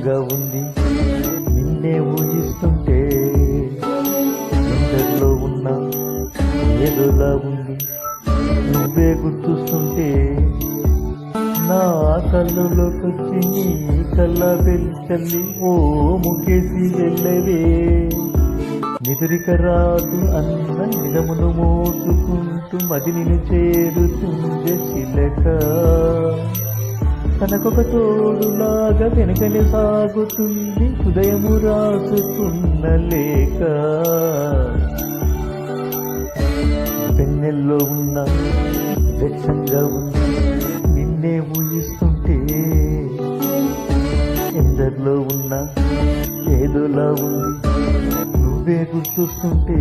వెచ్చంగా ఉంది నిన్నే ఊహిస్తుంటే, ఎందరిలో ఉన్నా ఏదోలా ఉంది నువ్వే గుర్తుస్తుంటే, నా కళ్ళలోకొచ్చి నీ కళ్ళ చల్లి ఓ ముఖేసి వెళ్ళవే, నిదురిక రాదు అన్న నిజమును మోసుకుంటూ మది నిన్ను చేరుతుందే చిలక, తనకొక తోడులాగా వెనుకనే సాగుతుంది హృదయము రాసుకున్న లేక, పెన్నెల్లో ఉన్న వెచ్చంగా ఉంది నిన్నే ఊహిస్తుంటే, ఎందరిలో ఉన్న ఏదోలా ఉంది నువ్వే గుర్తుస్తుంటే.